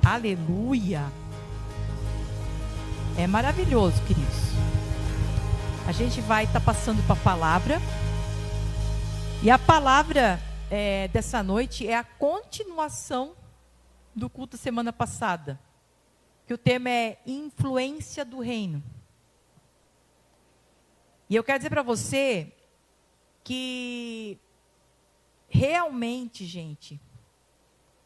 Aleluia. É maravilhoso, queridos. A gente vai estar passando para a palavra. E a palavra dessa noite é a continuação do culto da semana passada. Que o tema é influência do reino. E eu quero dizer para você que realmente, gente,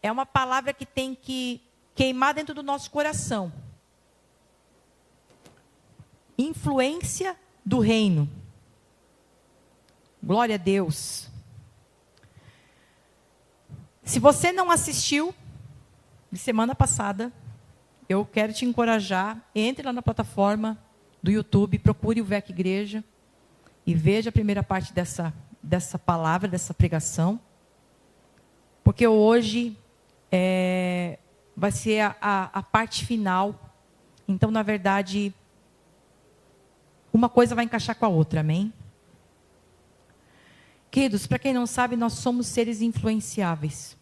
é uma palavra que tem que queimar dentro do nosso coração. Influência do reino. Glória a Deus. Se você não assistiu de semana passada, eu quero te encorajar, entre lá na plataforma do YouTube, procure o VEC Igreja e veja a primeira parte dessa palavra, dessa pregação. Porque hoje vai ser a parte final. Então, na verdade, uma coisa vai encaixar com a outra, amém? Queridos, para quem não sabe, nós somos seres influenciáveis.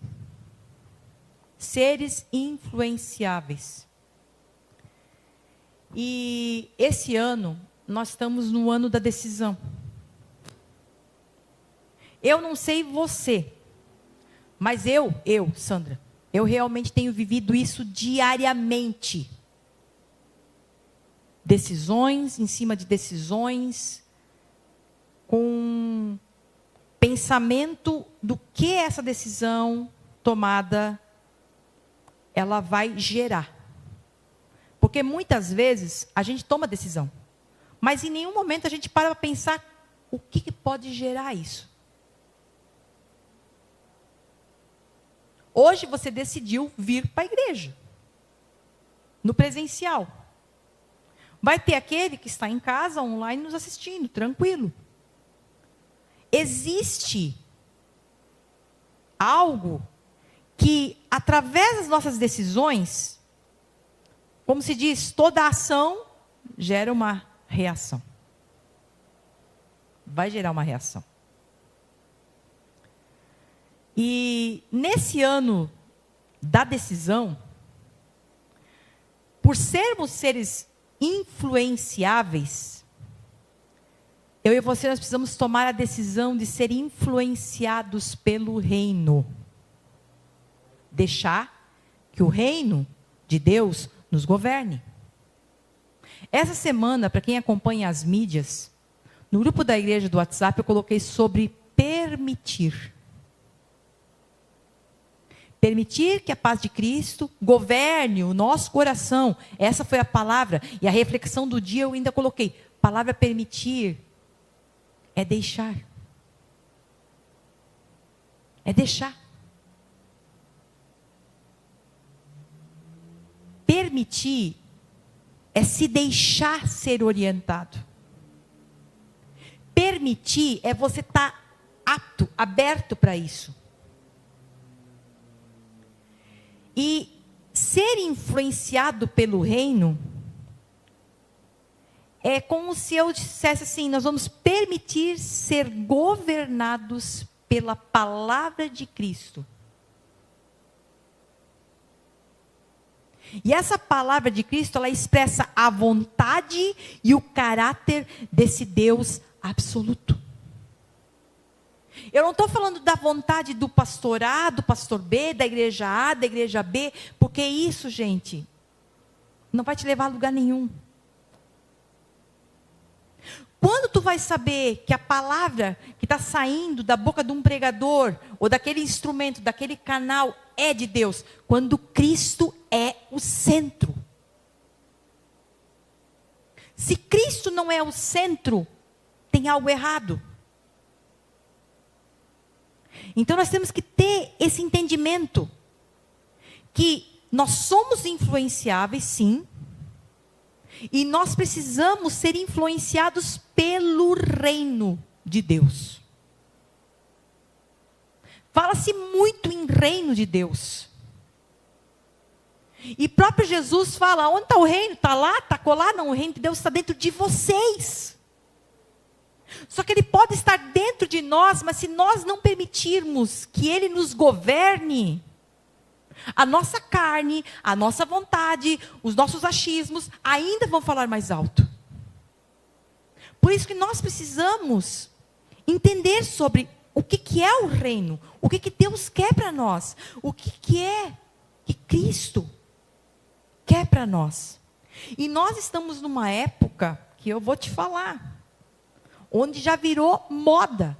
Seres influenciáveis. E esse ano, nós estamos no ano da decisão. Eu não sei você, mas eu, Sandra, eu realmente tenho vivido isso diariamente. Decisões em cima de decisões, com pensamento do que essa decisão tomada, ela vai gerar. Porque muitas vezes a gente toma decisão, mas em nenhum momento a gente para pensar o que pode gerar isso. Hoje você decidiu vir para a igreja, no presencial. Vai ter aquele que está em casa, online, nos assistindo, tranquilo. Existe algo que, através das nossas decisões, como se diz, toda ação gera uma reação. Vai gerar uma reação. E nesse ano da decisão, por sermos seres influenciáveis, eu e você, nós precisamos tomar a decisão de ser influenciados pelo reino. Deixar que o reino de Deus nos governe. Essa semana, para quem acompanha as mídias, no grupo da igreja do WhatsApp, eu coloquei sobre permitir. Permitir que a paz de Cristo governe o nosso coração. Essa foi a palavra. E a reflexão do dia eu ainda coloquei. Palavra permitir é deixar. É deixar. Permitir é se deixar ser orientado. Permitir é você estar apto, aberto para isso. E ser influenciado pelo reino é como se eu dissesse assim: nós vamos permitir ser governados pela palavra de Cristo. E essa palavra de Cristo, ela expressa a vontade e o caráter desse Deus absoluto. Eu não estou falando da vontade do pastor A, do pastor B, da igreja A, da igreja B, porque isso, gente, não vai te levar a lugar nenhum. Quando tu vai saber que a palavra que está saindo da boca de um pregador, ou daquele instrumento, daquele canal, é de Deus? Quando Cristo é o centro. Se Cristo não é o centro, tem algo errado. Então nós temos que ter esse entendimento, que nós somos influenciáveis, sim, e nós precisamos ser influenciados pelo reino de Deus. Fala-se muito em reino de Deus. E próprio Jesus fala: onde está o reino? Está lá, está colado? Não, o reino de Deus está dentro de vocês. Só que ele pode estar dentro de nós, mas se nós não permitirmos que ele nos governe, A nossa carne, a nossa vontade, os nossos achismos ainda vão falar mais alto. Por isso que nós precisamos entender sobre o que é o reino, o que Deus quer para nós, o que é que Cristo quer para nós. E nós estamos numa época que eu vou te falar, onde já virou moda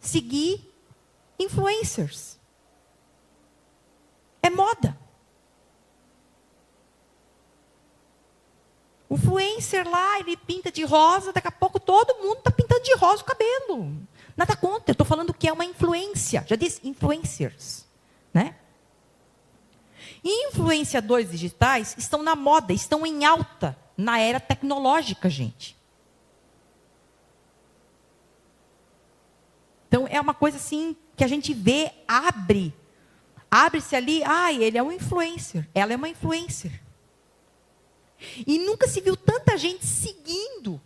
seguir influencers. É moda. O influencer lá, ele pinta de rosa, daqui a pouco todo mundo está pintando de rosa o cabelo. Nada contra, eu estou falando que é uma influência. Já disse, influencers. Né? E influenciadores digitais estão na moda, estão em alta na era tecnológica, gente. Então, é uma coisa assim, que a gente vê, abre-se ali, ele é um influencer, ela é uma influencer. E nunca se viu tanta gente seguindo,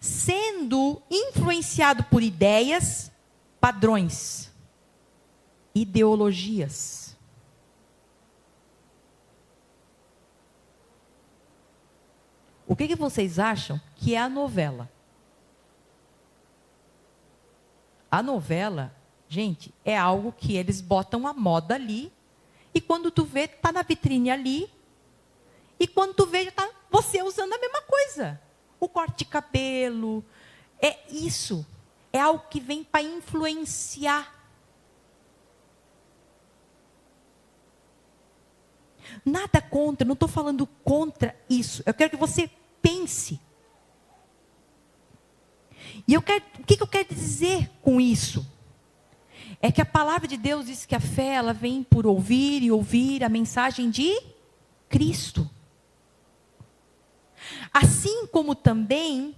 sendo influenciado por ideias, padrões, ideologias. O que vocês acham que é a novela? A novela, gente, é algo que eles botam a moda ali, e quando tu vê, tá na vitrine ali, e quando tu vê, já tá você usando a mesma coisa. O corte de cabelo, é isso. É algo que vem para influenciar. Nada contra, não estou falando contra isso. Eu quero que você pense. E o que eu quero dizer com isso? É que a palavra de Deus diz que a fé, ela vem por ouvir e ouvir a mensagem de Cristo. Assim como também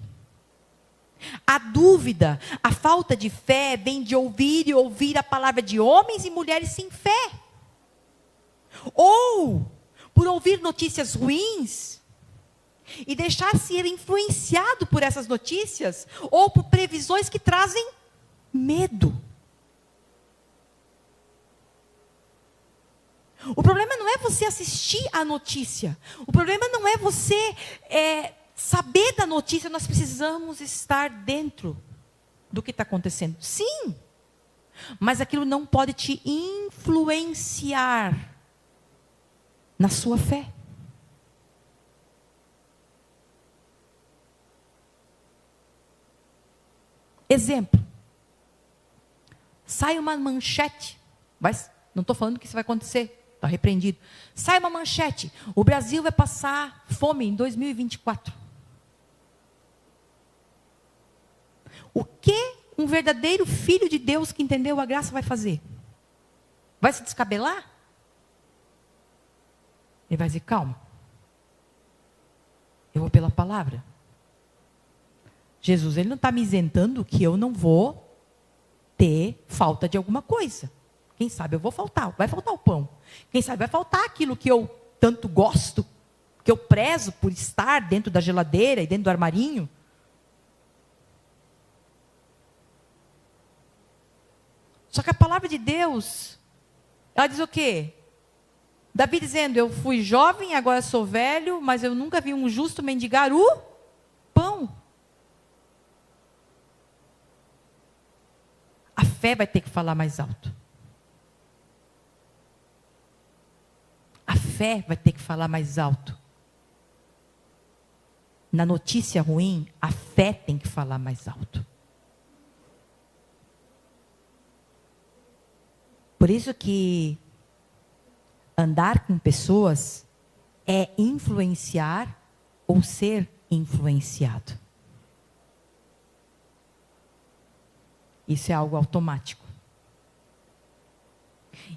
a dúvida, a falta de fé vem de ouvir e ouvir a palavra de homens e mulheres sem fé. Ou por ouvir notícias ruins e deixar ser influenciado por essas notícias, ou por previsões que trazem medo. O problema não é você assistir a notícia. O problema não é você saber da notícia. Nós precisamos estar dentro do que está acontecendo. Sim, mas aquilo não pode te influenciar na sua fé. Exemplo. Sai uma manchete. Não estou falando que isso vai acontecer. Está repreendido. Sai uma manchete. O Brasil vai passar fome em 2024. O que um verdadeiro filho de Deus que entendeu a graça vai fazer? Vai se descabelar? Ele vai dizer, calma. Eu vou pela palavra. Jesus, ele não está me isentando que eu não vou ter falta de alguma coisa. Quem sabe eu vou faltar, vai faltar o pão. Quem sabe vai faltar aquilo que eu tanto gosto, que eu prezo por estar dentro da geladeira e dentro do armarinho. Só que a palavra de Deus, ela diz o quê? Davi dizendo, eu fui jovem, agora sou velho, mas eu nunca vi um justo mendigar o pão. A fé vai ter que falar mais alto. A fé vai ter que falar mais alto. Na notícia ruim, a fé tem que falar mais alto. Por isso que andar com pessoas é influenciar ou ser influenciado. Isso é algo automático.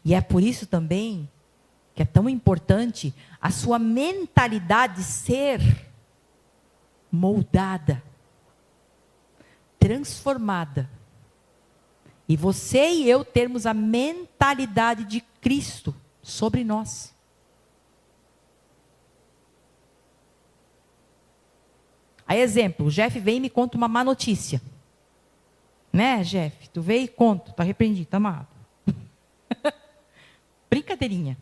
E é por isso também que é tão importante a sua mentalidade ser moldada, transformada. E você e eu termos a mentalidade de Cristo sobre nós. Aí, exemplo, o Jeff vem e me conta uma má notícia. Né, Jeff? Tu veio e conta, está repreendido, está amarrado. brincadeirinha.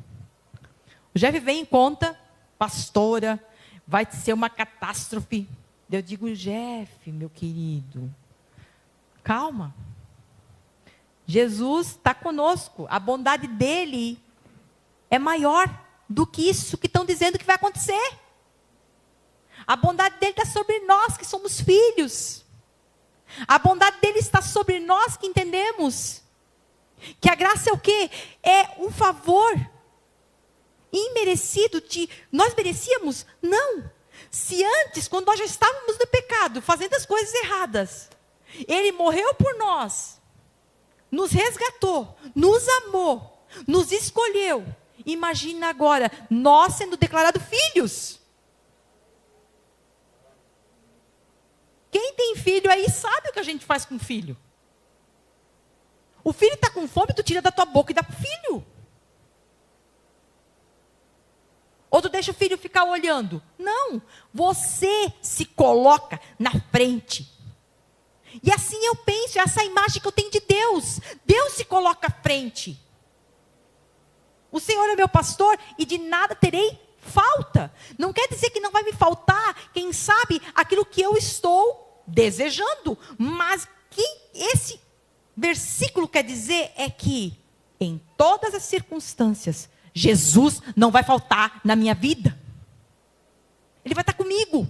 O Jeff vem e conta, pastora, vai ser uma catástrofe. Eu digo, Jeff, meu querido, calma. Jesus está conosco. A bondade dele é maior do que isso que estão dizendo que vai acontecer. A bondade dele está sobre nós que somos filhos. A bondade dele está sobre nós que entendemos. Que a graça é o quê? É um favor imerecido. Nós merecíamos? Não. Se antes, quando nós já estávamos no pecado, fazendo as coisas erradas, ele morreu por nós, nos resgatou, nos amou, nos escolheu. Imagina agora, nós sendo declarados filhos. Quem tem filho aí sabe o que a gente faz com o filho. O filho está com fome, tu tira da tua boca e dá para o filho. Ou tu deixa o filho ficar olhando. Não, você se coloca na frente. E assim eu penso, é essa imagem que eu tenho de Deus. Deus se coloca à frente. O Senhor é meu pastor e de nada terei falta. Não quer dizer que não vai me faltar, quem sabe, aquilo que eu estou desejando. Mas que esse versículo quer dizer é que em todas as circunstâncias, Jesus não vai faltar na minha vida. Ele vai estar comigo.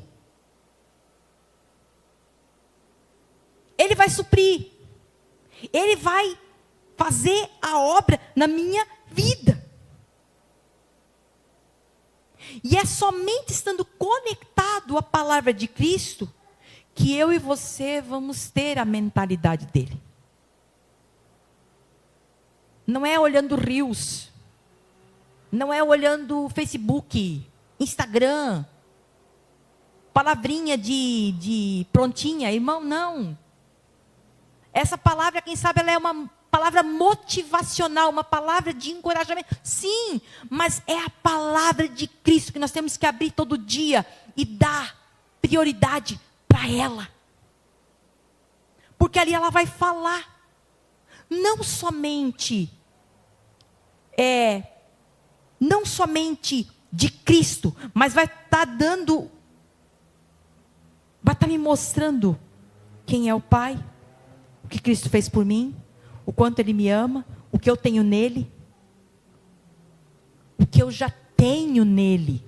Ele vai suprir. Ele vai fazer a obra na minha vida. E é somente estando conectado à palavra de Cristo que eu e você vamos ter a mentalidade dele. Não é olhando reels. Não é olhando Facebook, Instagram, palavrinha de prontinha, irmão, não. Essa palavra, quem sabe, ela é uma palavra motivacional, uma palavra de encorajamento. Sim, mas é a palavra de Cristo que nós temos que abrir todo dia e dar prioridade para ela. Porque ali ela vai falar, não somente de Cristo, mas vai estar me mostrando quem é o Pai, o que Cristo fez por mim, o quanto Ele me ama, o que eu tenho nele, o que eu já tenho nele.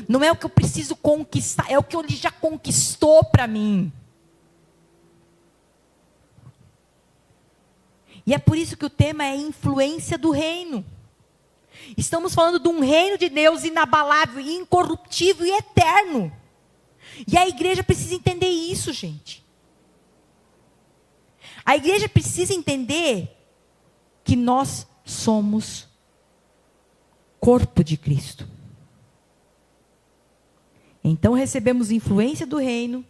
Não é o que eu preciso conquistar, é o que Ele já conquistou para mim. E é por isso que o tema é influência do reino. Estamos falando de um reino de Deus inabalável, incorruptível e eterno. E a igreja precisa entender isso, gente. A igreja precisa entender que nós somos corpo de Cristo. Então recebemos influência do reino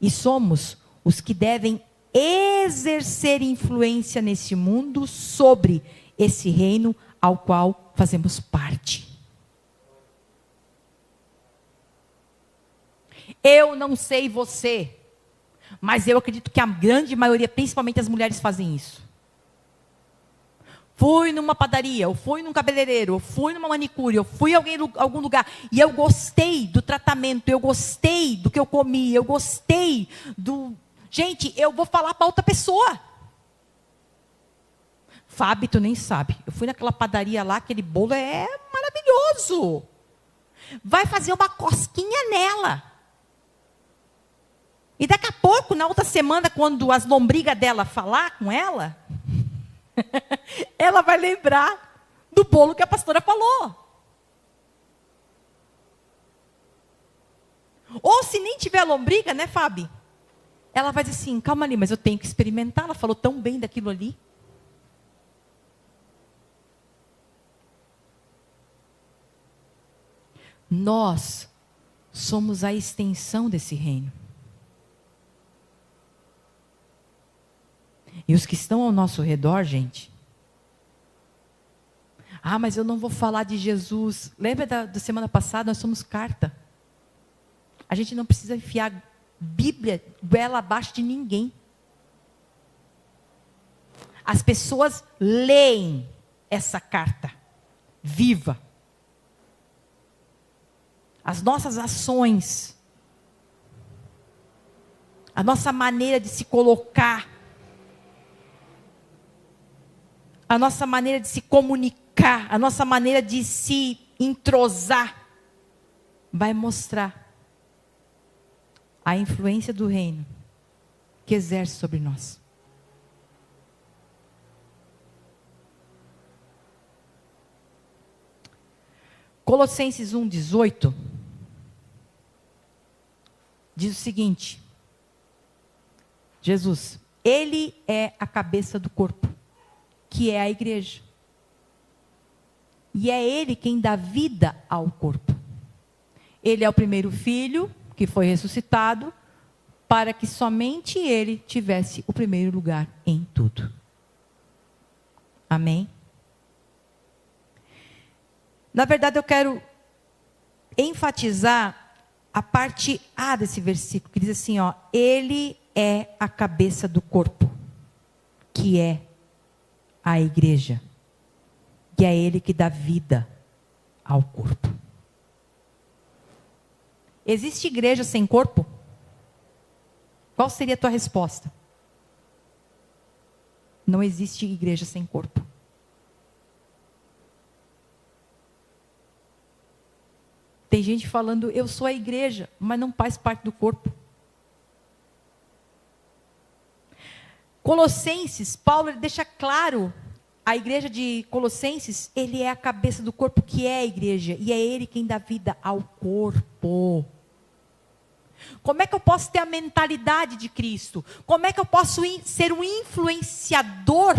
e somos os que devem exercer influência nesse mundo sobre esse reino ao qual fazemos parte. Eu não sei você, mas eu acredito que a grande maioria, principalmente as mulheres, fazem isso. Fui numa padaria, ou fui num cabeleireiro, ou fui numa manicure, ou fui em algum lugar, e eu gostei do tratamento, eu gostei do que eu comi, eu gostei do... Gente, eu vou falar para outra pessoa. Fábio, tu nem sabe. Eu fui naquela padaria lá, aquele bolo é maravilhoso. Vai fazer uma cosquinha nela. E daqui a pouco, na outra semana, quando as lombrigas dela falar com ela, ela vai lembrar do bolo que a pastora falou. Ou se nem tiver lombriga, né, Fábio? Ela vai dizer assim, calma ali, mas eu tenho que experimentar. Ela falou tão bem daquilo ali. Nós somos a extensão desse reino. E os que estão ao nosso redor, gente. Ah, mas eu não vou falar de Jesus. Lembra da semana passada? Nós somos carta. A gente não precisa enfiar Bíblia goela abaixo de ninguém. As pessoas leem essa carta viva. As nossas ações, a nossa maneira de se colocar, a nossa maneira de se comunicar, a nossa maneira de se entrosar, vai mostrar a influência do reino que exerce sobre nós. Colossenses 1:18 diz o seguinte: Jesus, Ele é a cabeça do corpo, que é a igreja. E é Ele quem dá vida ao corpo. Ele é o primeiro filho que foi ressuscitado, para que somente Ele tivesse o primeiro lugar em tudo. Amém? Na verdade, eu quero enfatizar a parte A desse versículo, que diz assim, ó, Ele é a cabeça do corpo, que é a igreja. E é Ele que dá vida ao corpo. Existe igreja sem corpo? Qual seria a tua resposta? Não existe igreja sem corpo. Tem gente falando, eu sou a igreja, mas não faz parte do corpo. Colossenses, Paulo ele deixa claro, a igreja de Colossenses, ele é a cabeça do corpo, que é a igreja, e é Ele quem dá vida ao corpo. Como é que eu posso ter a mentalidade de Cristo? Como é que eu posso ser um influenciador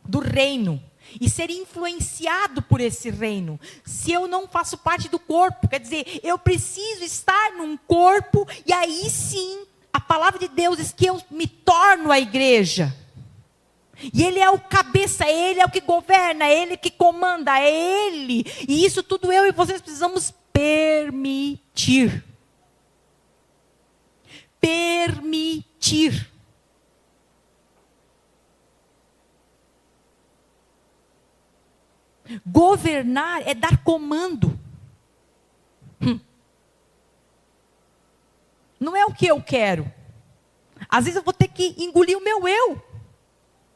do reino? E ser influenciado por esse reino, se eu não faço parte do corpo? Quer dizer, eu preciso estar num corpo, e aí sim, a palavra de Deus diz que eu me torno a igreja. E Ele é o cabeça, Ele é o que governa, é Ele que comanda, é Ele. E isso tudo eu e vocês precisamos permitir. Permitir. Governar é dar comando. Não é o que eu quero. Às vezes eu vou ter que engolir o meu eu.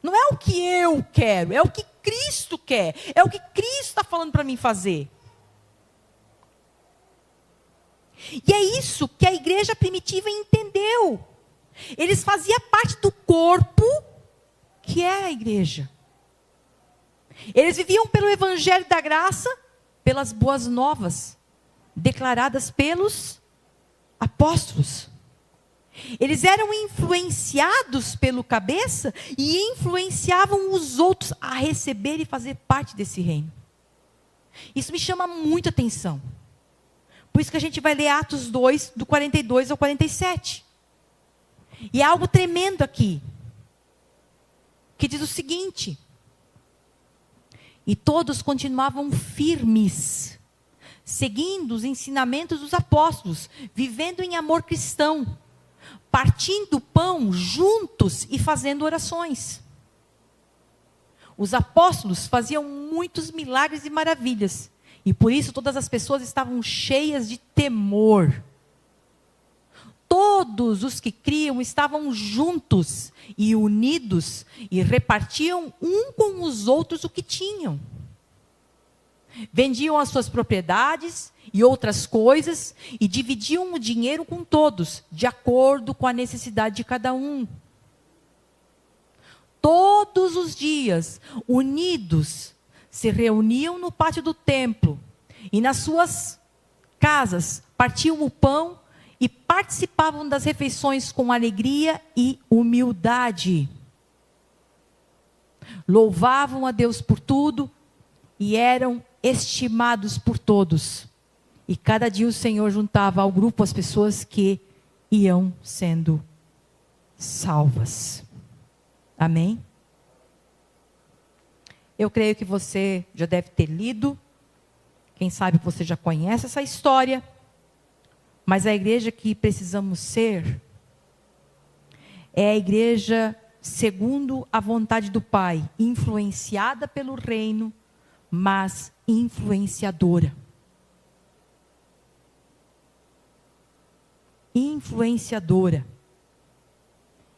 Não é o que eu quero, é o que Cristo quer. É o que Cristo está falando para mim fazer. E é isso que a igreja primitiva entendeu. Eles faziam parte do corpo que é a igreja. Eles viviam pelo evangelho da graça, pelas boas novas, declaradas pelos apóstolos. Eles eram influenciados pelo cabeça e influenciavam os outros a receber e fazer parte desse reino. Isso me chama muita atenção. Por isso que a gente vai ler Atos 2, do 42 ao 47. E é algo tremendo aqui, que diz o seguinte: e todos continuavam firmes, seguindo os ensinamentos dos apóstolos, vivendo em amor cristão, partindo o pão juntos e fazendo orações. Os apóstolos faziam muitos milagres e maravilhas, e por isso todas as pessoas estavam cheias de temor. Todos os que criam estavam juntos e unidos e repartiam um com os outros o que tinham. Vendiam as suas propriedades e outras coisas e dividiam o dinheiro com todos, de acordo com a necessidade de cada um. Todos os dias, unidos, se reuniam no pátio do templo e nas suas casas partiam o pão e participavam das refeições com alegria e humildade. Louvavam a Deus por tudo e eram estimados por todos. E cada dia o Senhor juntava ao grupo as pessoas que iam sendo salvas. Amém? Eu creio que você já deve ter lido. Quem sabe você já conhece essa história. Mas a igreja que precisamos ser é a igreja segundo a vontade do Pai, influenciada pelo reino, mas influenciadora. Influenciadora.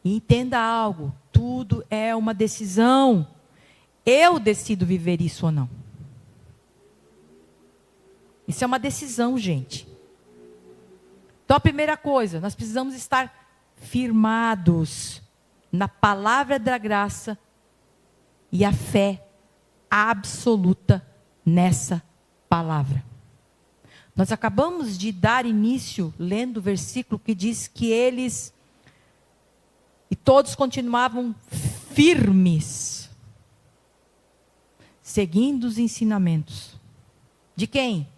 E entenda algo, tudo é uma decisão. Eu decido viver isso ou não. Isso é uma decisão, gente. Então a primeira coisa, nós precisamos estar firmados na palavra da graça e a fé absoluta nessa palavra. Nós acabamos de dar início lendo o versículo que diz que eles e todos continuavam firmes, seguindo os ensinamentos. De quem?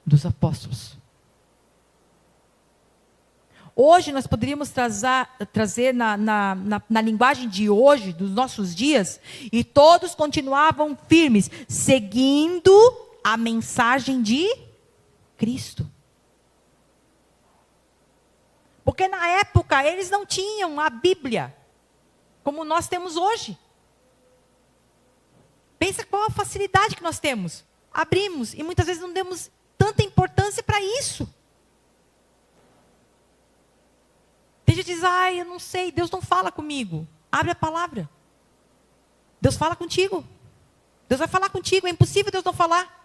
Dos apóstolos. Hoje nós poderíamos trazer na linguagem de hoje, dos nossos dias, e todos continuavam firmes, seguindo a mensagem de Cristo. Porque na época eles não tinham a Bíblia, como nós temos hoje. Pensa qual a facilidade que nós temos. Abrimos e muitas vezes não demos tanta importância para isso. Tem gente que diz, eu não sei, Deus não fala comigo. Abre a palavra. Deus fala contigo. Deus vai falar contigo, é impossível Deus não falar.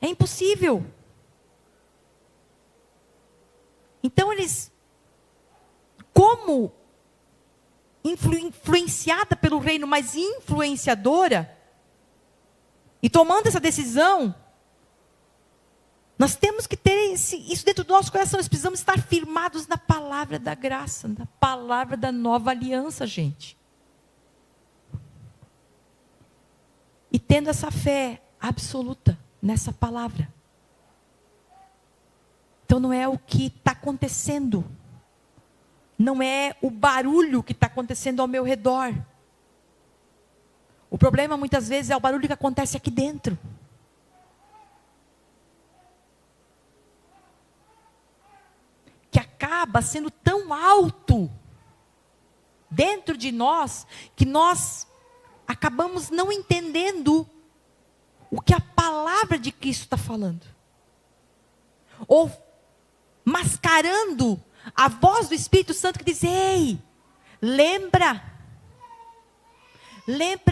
É impossível. Então eles, como influenciada pelo reino, mas influenciadora, e tomando essa decisão, nós temos que ter isso dentro do nosso coração. Nós precisamos estar firmados na palavra da graça, na palavra da nova aliança, gente. E tendo essa fé absoluta nessa palavra. Então não é o que está acontecendo. Não é o barulho que está acontecendo ao meu redor. O problema muitas vezes é o barulho que acontece aqui dentro. Que acaba sendo tão alto dentro de nós, que nós acabamos não entendendo o que a palavra de Cristo está falando. Ou mascarando a voz do Espírito Santo que diz, ei, lembra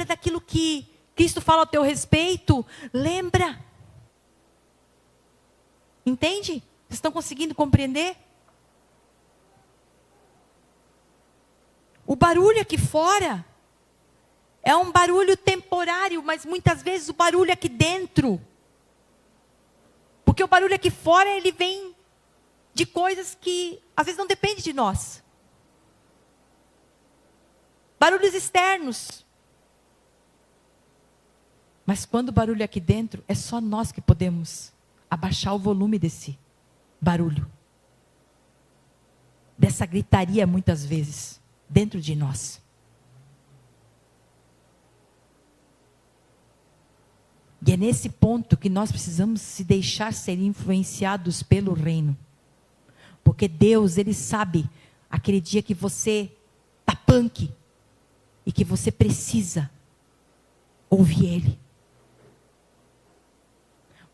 daquilo que Cristo fala ao teu respeito, lembra. Entende? Vocês estão conseguindo compreender? O barulho aqui fora é um barulho temporário, mas muitas vezes o barulho aqui dentro. Porque o barulho aqui fora, ele vem de coisas que às vezes não dependem de nós. Barulhos externos. Mas quando o barulho é aqui dentro, é só nós que podemos abaixar o volume desse barulho. Dessa gritaria muitas vezes, dentro de nós. E é nesse ponto que nós precisamos se deixar ser influenciados pelo reino. Porque Deus, Ele sabe aquele dia que você está punk e que você precisa ouvir Ele.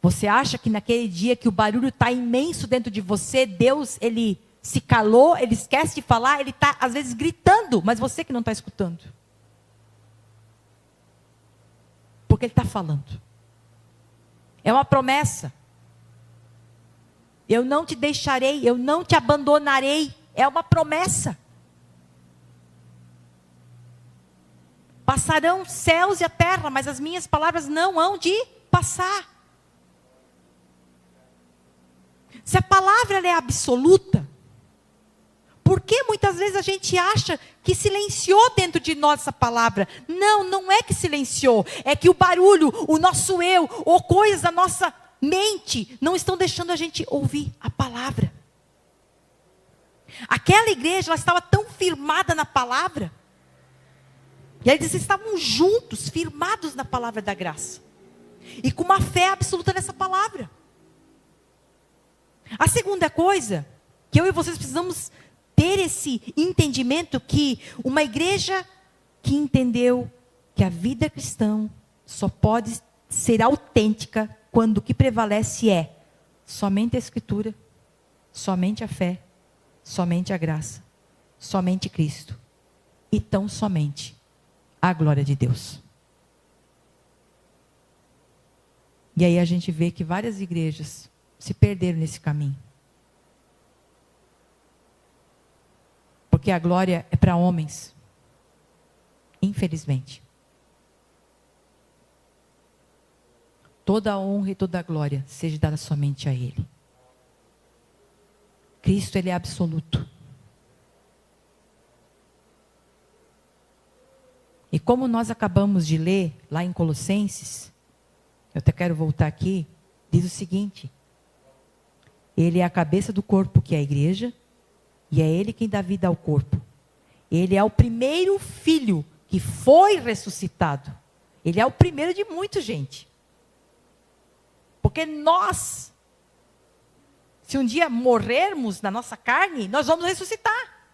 Você acha que naquele dia que o barulho está imenso dentro de você, Deus, Ele se calou, Ele esquece de falar, Ele está às vezes gritando, mas você que não está escutando. Porque Ele está falando. É uma promessa. Eu não te deixarei, eu não te abandonarei. É uma promessa. Passarão os céus e a terra, mas as minhas palavras não hão de passar. Se a palavra ela é absoluta, por que muitas vezes a gente acha que silenciou dentro de nós essa palavra? Não, não é que silenciou. É que o barulho, o nosso eu, ou coisas da nossa mente, não estão deixando a gente ouvir a palavra. Aquela igreja, ela estava tão firmada na palavra. E eles estavam juntos, firmados na palavra da graça. E com uma fé absoluta nessa palavra. A segunda coisa que eu e vocês precisamos ter esse entendimento que uma igreja que entendeu que a vida cristã só pode ser autêntica quando o que prevalece é somente a Escritura, somente a fé, somente a graça, somente Cristo e tão somente a glória de Deus. E aí a gente vê que várias igrejas se perderam nesse caminho. Porque a glória é para homens. Infelizmente. Toda a honra e toda a glória seja dada somente a Ele. Cristo, Ele é absoluto. E como nós acabamos de ler lá em Colossenses, eu até quero voltar aqui, diz o seguinte: Ele é a cabeça do corpo, que é a igreja, e é Ele quem dá vida ao corpo. Ele é o primeiro filho que foi ressuscitado. Ele é o primeiro de muita gente. Porque nós, se um dia morrermos na nossa carne, nós vamos ressuscitar.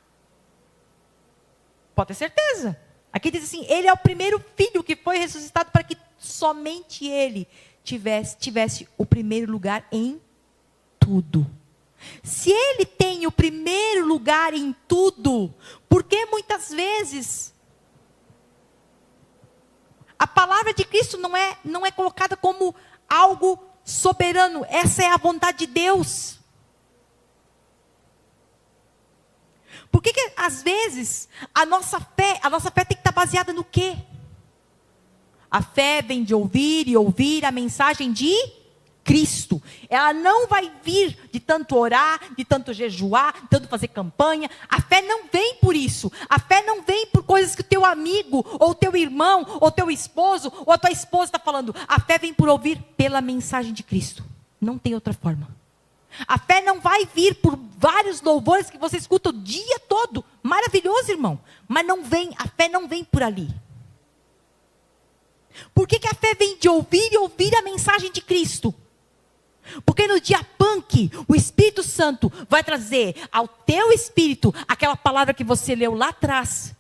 Pode ter certeza. Aqui diz assim, Ele é o primeiro filho que foi ressuscitado para que somente Ele tivesse o primeiro lugar em tudo. Se Ele tem o primeiro lugar em tudo, por que muitas vezes a palavra de Cristo não é colocada como algo soberano? Essa é a vontade de Deus. Por que às vezes a nossa fé tem que estar baseada no quê? A fé vem de ouvir e ouvir a mensagem de Cristo. Ela não vai vir de tanto orar, de tanto jejuar, de tanto fazer campanha. A fé não vem por isso. A fé não vem por coisas que o teu amigo, ou teu irmão, ou teu esposo, ou a tua esposa está falando. A fé vem por ouvir pela mensagem de Cristo. Não tem outra forma. A fé não vai vir por vários louvores que você escuta o dia todo. Maravilhoso, irmão. Mas não vem, a fé não vem por ali. Por que a fé vem de ouvir e ouvir a mensagem de Cristo? Porque no dia punk, o Espírito Santo vai trazer ao teu espírito aquela palavra que você leu lá atrás.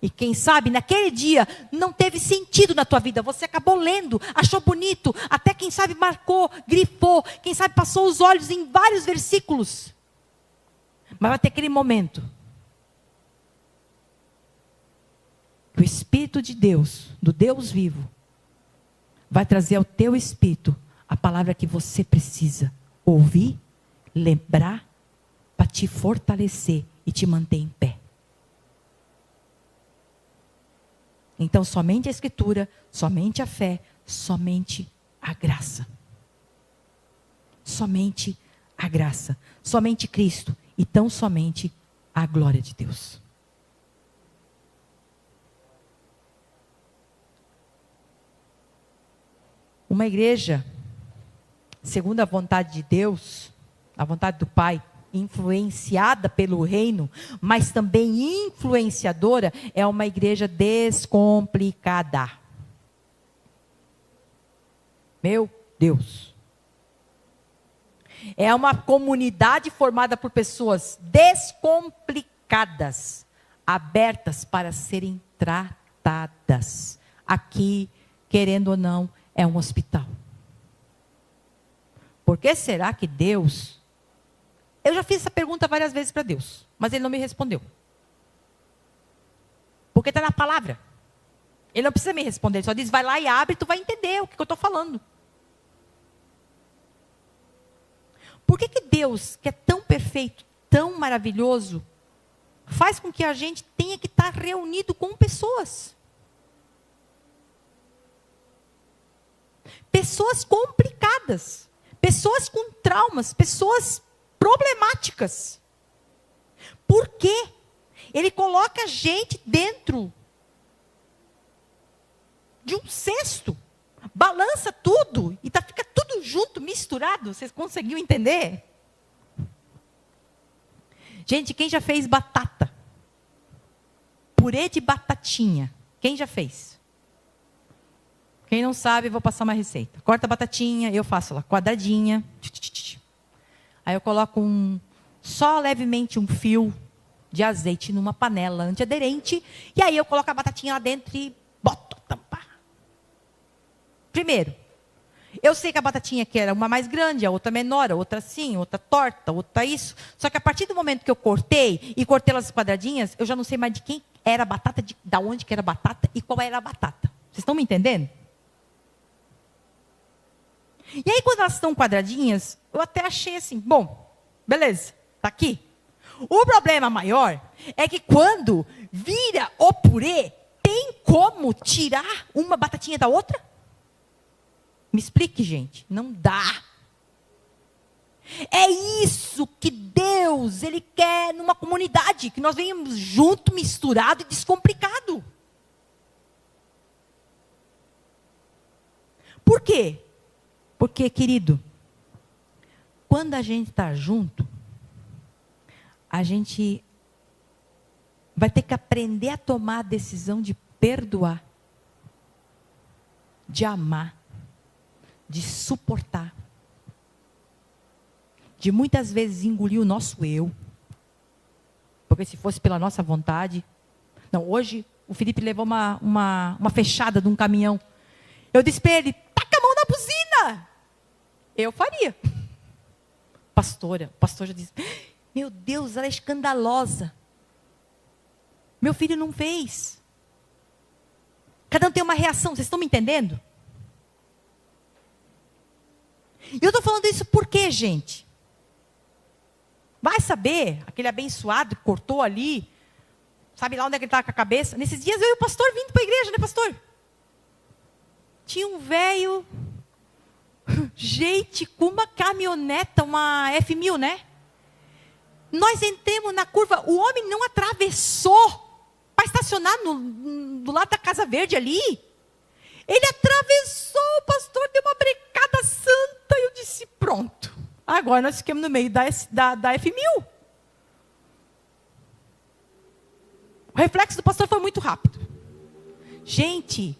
E quem sabe, naquele dia, não teve sentido na tua vida. Você acabou lendo, achou bonito, até quem sabe marcou, grifou, quem sabe passou os olhos em vários versículos. Mas vai ter aquele momento que o Espírito de Deus, do Deus vivo, vai trazer ao teu espírito a palavra que você precisa ouvir, lembrar, para te fortalecer e te manter em pé. Então, somente a Escritura, somente a fé, somente a graça. Somente a graça. Somente Cristo e tão somente a glória de Deus. Uma igreja, segundo a vontade de Deus, a vontade do Pai, influenciada pelo reino, mas também influenciadora, é uma igreja descomplicada. Meu Deus. É uma comunidade formada por pessoas descomplicadas, abertas para serem tratadas. Aqui, querendo ou não, é um hospital. Por que será que Deus... Eu já fiz essa pergunta várias vezes para Deus, mas Ele não me respondeu. Porque está na palavra. Ele não precisa me responder, ele só diz, vai lá e abre, tu vai entender o que eu estou falando. Por que Deus, que é tão perfeito, tão maravilhoso, faz com que a gente tenha que estar reunido com pessoas? Pessoas complicadas, pessoas com traumas, pessoas problemáticas. Por quê? Ele coloca a gente dentro de um cesto, balança tudo e fica tudo junto, misturado. Vocês conseguiram entender? Gente, quem já fez batata? Purê de batatinha. Quem já fez? Quem não sabe, eu vou passar uma receita. Corta a batatinha, eu faço ela quadradinha. Aí eu coloco só levemente um fio de azeite numa panela antiaderente, e aí eu coloco a batatinha lá dentro e boto a tampa. Primeiro, eu sei que a batatinha que era uma mais grande, a outra menor, a outra assim, outra torta, outra isso. Só que a partir do momento que eu cortei, e cortei elas quadradinhas, eu já não sei mais de quem era a batata, da onde que era a batata e qual era a batata. Vocês estão me entendendo? E aí, quando elas estão quadradinhas, eu até achei assim, bom, beleza, tá aqui. O problema maior é que quando vira o purê, tem como tirar uma batatinha da outra? Me explique, gente. Não dá. É isso que Deus, Ele quer numa comunidade, que nós venhamos junto, misturado e descomplicado. Por quê? Porque, querido, quando a gente está junto, a gente vai ter que aprender a tomar a decisão de perdoar, de amar, de suportar, de muitas vezes engolir o nosso eu, porque se fosse pela nossa vontade... Não, hoje o Felipe levou uma fechada de um caminhão. Eu disse para ele, taca a mão na buzina. Eu faria. O pastor já disse, meu Deus, ela é escandalosa. Meu filho não fez. Cada um tem uma reação, vocês estão me entendendo? E eu estou falando isso por quê, gente? Vai saber, aquele abençoado que cortou ali, sabe lá onde é que ele estava com a cabeça? Nesses dias eu e o pastor vindo para a igreja, né, pastor? Tinha um velho, gente, com uma caminhoneta, uma F1000, né? Nós entramos na curva, o homem não atravessou para estacionar do lado da Casa Verde ali. Ele atravessou, o pastor deu uma brecada santa, e eu disse, pronto. Agora nós ficamos no meio da F1000. O reflexo do pastor foi muito rápido. Gente,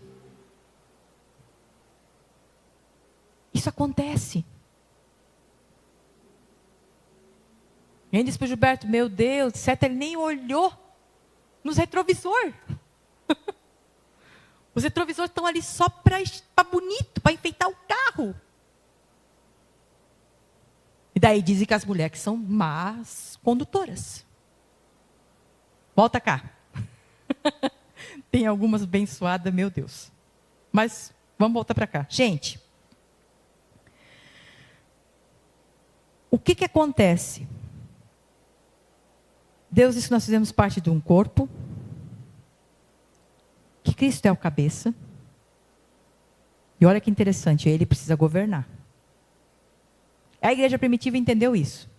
isso acontece. E ele disse para o Gilberto, meu Deus, certo, ele nem olhou nos retrovisores. Os retrovisores estão ali só para bonito, para enfeitar o carro. E daí dizem que as mulheres são más condutoras. Volta cá. Tem algumas abençoadas, meu Deus. Mas vamos voltar para cá. Gente, o que acontece? Deus disse que nós fizemos parte de um corpo, que Cristo é o cabeça. E olha que interessante, Ele precisa governar. A igreja primitiva entendeu isso.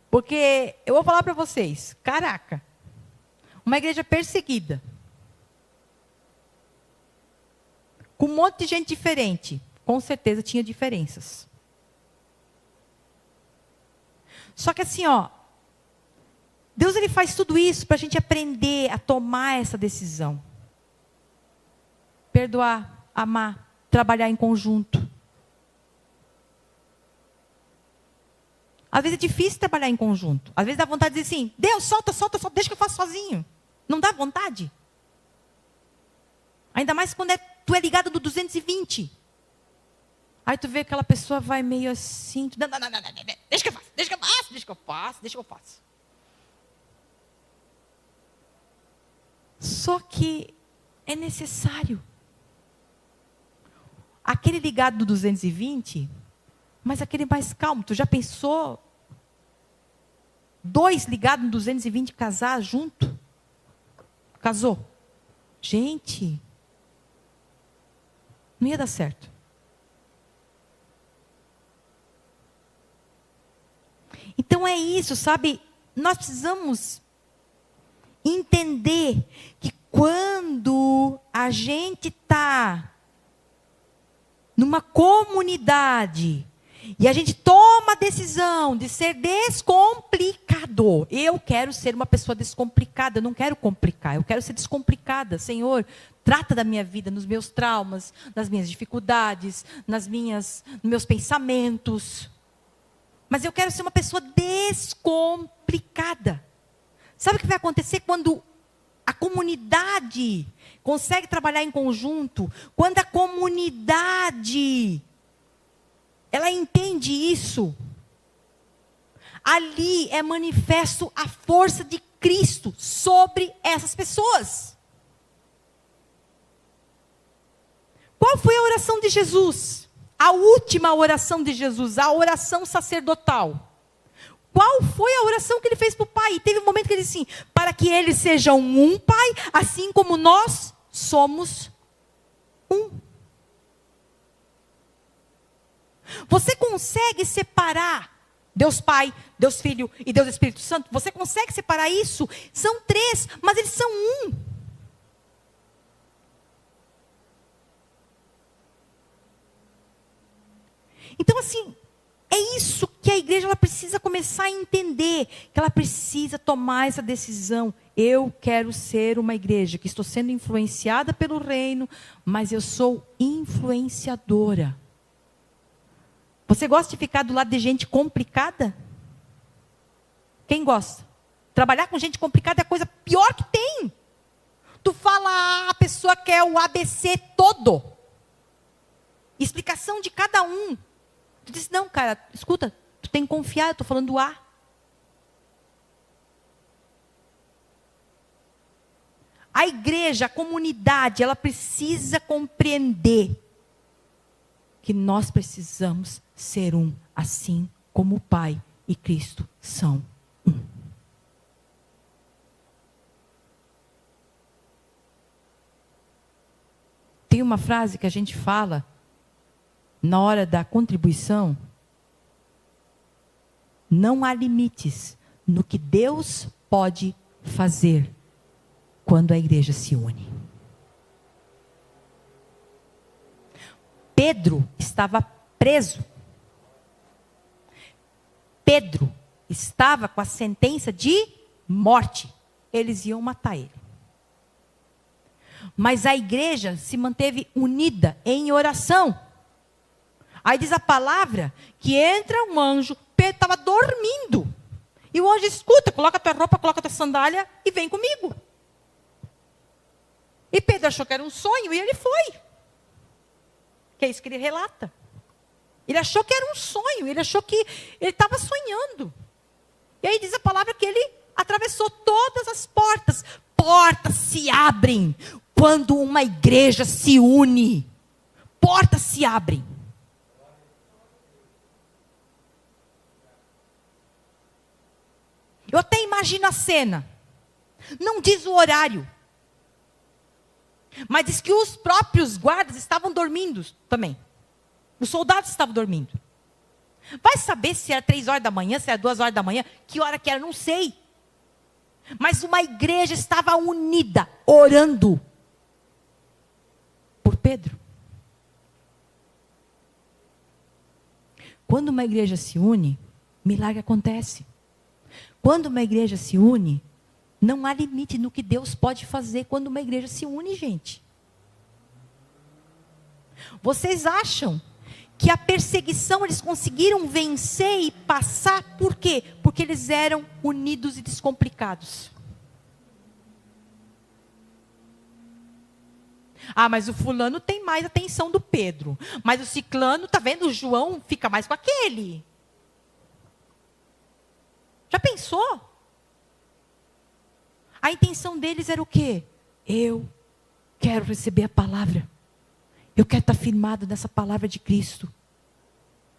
Porque, eu vou falar para vocês, caraca, uma igreja perseguida, com um monte de gente diferente, com certeza tinha diferenças. Só que assim, ó, Deus ele faz tudo isso para a gente aprender a tomar essa decisão. Perdoar, amar, trabalhar em conjunto. Às vezes é difícil trabalhar em conjunto. Às vezes dá vontade de dizer assim, Deus, solta, deixa que eu faço sozinho. Não dá vontade? Ainda mais quando tu é ligado do 220. Aí tu vê que aquela pessoa vai meio assim, não, deixa que eu faço. Só que é necessário. Aquele ligado do 220, mas aquele mais calmo. Tu já pensou? 2 ligados no 220 casar junto? Casou. Gente, não ia dar certo. Então é isso, sabe? Nós precisamos entender que quando a gente está numa comunidade e a gente toma a decisão de ser descomplicador. Eu quero ser uma pessoa descomplicada, eu não quero complicar, eu quero ser descomplicada. Senhor, trata da minha vida, nos meus traumas, nas minhas dificuldades, nos meus pensamentos. Mas eu quero ser uma pessoa descomplicada. Sabe o que vai acontecer quando a comunidade consegue trabalhar em conjunto? Quando a comunidade, ela entende isso. Ali é manifesto a força de Cristo sobre essas pessoas. Qual foi a oração de Jesus? A última oração de Jesus, a oração sacerdotal. Qual foi a oração que ele fez para o Pai? E teve um momento que ele disse assim: para que eles sejam um, Pai, assim como nós somos um. Você consegue separar Deus Pai, Deus Filho e Deus Espírito Santo? Você consegue separar isso? São três, mas eles são um. Então, assim, é isso que a igreja ela precisa começar a entender, que ela precisa tomar essa decisão. Eu quero ser uma igreja que estou sendo influenciada pelo reino, mas eu sou influenciadora. Você gosta de ficar do lado de gente complicada? Quem gosta? Trabalhar com gente complicada é a coisa pior que tem. Tu fala A, a pessoa quer o ABC todo. Explicação de cada um. Tu diz, não, cara, escuta, tu tem que confiar, eu estou falando do A. A igreja, a comunidade, ela precisa compreender que nós precisamos ser um, assim como o Pai e Cristo são um. Tem uma frase que a gente fala na hora da contribuição: não há limites no que Deus pode fazer quando a igreja se une. Pedro estava preso. Pedro estava com a sentença de morte. Eles iam matar ele. Mas a igreja se manteve unida em oração. Aí diz a palavra que entra um anjo, Pedro estava dormindo. E o anjo escuta, coloca a tua roupa, coloca a tua sandália e vem comigo. E Pedro achou que era um sonho e ele foi. Que é isso que ele relata. Ele achou que era um sonho, ele achou que ele estava sonhando. E aí diz a palavra que ele atravessou todas as portas. Portas se abrem quando uma igreja se une. Portas se abrem. Eu até imagino a cena. Não diz o horário. Mas diz que os próprios guardas estavam dormindo também. Os soldados estavam dormindo. Vai saber se era 3 horas da manhã, se era 2 horas da manhã, que hora que era, não sei. Mas uma igreja estava unida, orando por Pedro. Quando uma igreja se une, milagre acontece. Quando uma igreja se une, não há limite no que Deus pode fazer quando uma igreja se une, gente. Vocês acham que a perseguição eles conseguiram vencer e passar, por quê? Porque eles eram unidos e descomplicados. Ah, mas o fulano tem mais atenção do Pedro. Mas o ciclano, tá vendo? O João fica mais com aquele. Já pensou? A intenção deles era o quê? Eu quero receber a palavra. Eu quero estar firmado nessa palavra de Cristo.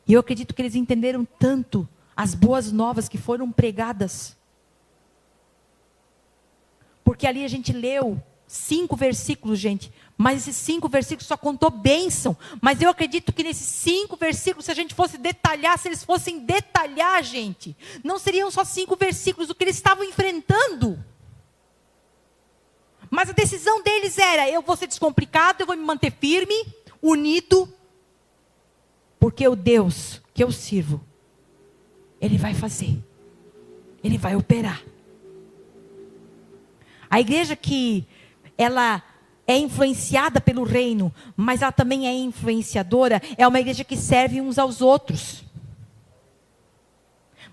E eu acredito que eles entenderam tanto as boas novas que foram pregadas. Porque ali a gente leu 5 versículos, gente. Mas esses 5 versículos só contou bênção. Mas eu acredito que nesses 5 versículos, se a gente fosse detalhar, se eles fossem detalhar, gente, não seriam só 5 versículos do que eles estavam enfrentando. Mas a decisão deles era: eu vou ser descomplicado, eu vou me manter firme, unido, porque o Deus que eu sirvo, Ele vai fazer, Ele vai operar. A igreja que ela é influenciada pelo reino, mas ela também é influenciadora, é uma igreja que serve uns aos outros.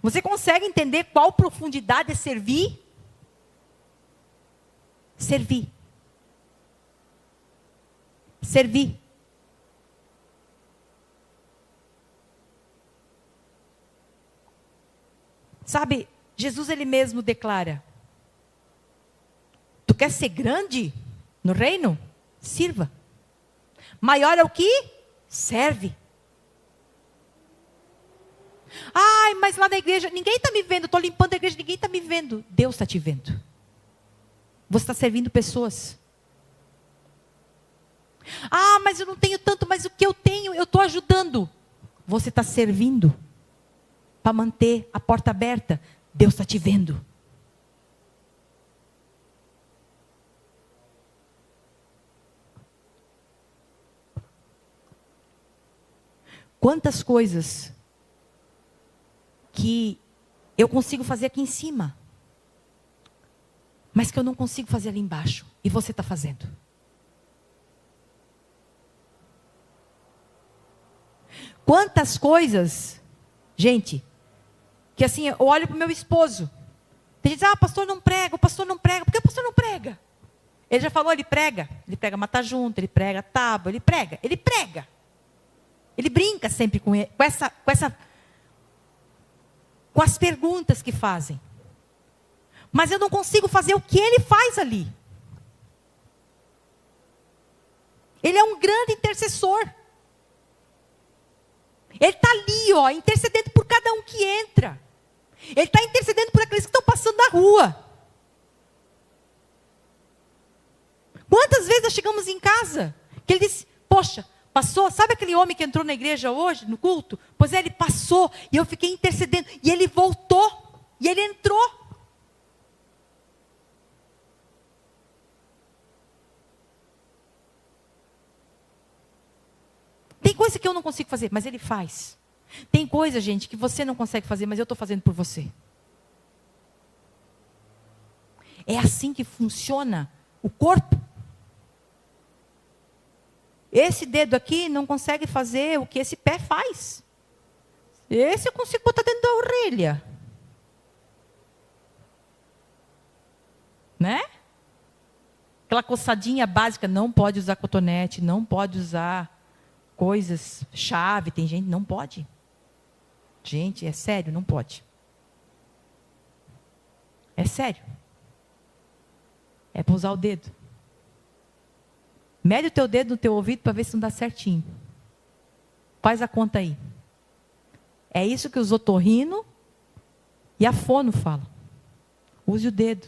Você consegue entender qual profundidade é servir? Servir. Servir. Sabe, Jesus ele mesmo declara: tu quer ser grande no reino? Sirva. Maior é o que? Serve. Ai, mas lá na igreja, ninguém está me vendo, estou limpando a igreja, ninguém está me vendo. Deus está te vendo. Você está servindo pessoas. Ah, mas eu não tenho tanto, mas o que eu tenho, eu estou ajudando. Você está servindo para manter a porta aberta. Deus está te vendo. Quantas coisas que eu consigo fazer aqui em cima, mas que eu não consigo fazer ali embaixo, e você está fazendo. Quantas coisas, gente, que assim, eu olho para o meu esposo, tem gente que diz, pastor não prega, o pastor não prega, por que o pastor não prega? Ele já falou, ele prega matar junto, ele prega tábua, ele prega. Ele brinca sempre com as perguntas que fazem. Mas eu não consigo fazer o que ele faz ali. Ele é um grande intercessor. Ele está ali, ó, intercedendo por cada um que entra. Ele está intercedendo por aqueles que estão passando na rua. Quantas vezes nós chegamos em casa, que ele disse, poxa, passou, sabe aquele homem que entrou na igreja hoje, no culto? Pois é, ele passou, e eu fiquei intercedendo, e ele voltou, e ele entrou. Tem coisa que eu não consigo fazer, mas ele faz. Tem coisa, gente, que você não consegue fazer, mas eu estou fazendo por você. É assim que funciona o corpo. Esse dedo aqui não consegue fazer o que esse pé faz. Esse eu consigo botar dentro da orelha. Né? Aquela coçadinha básica, não pode usar cotonete, não pode usar coisas, chave, tem gente, não pode. Gente, é sério, não pode. É sério. É para usar o dedo. Mede o teu dedo no teu ouvido para ver se não dá certinho. Faz a conta aí. É isso que os otorrino e a fono falam. Use o dedo.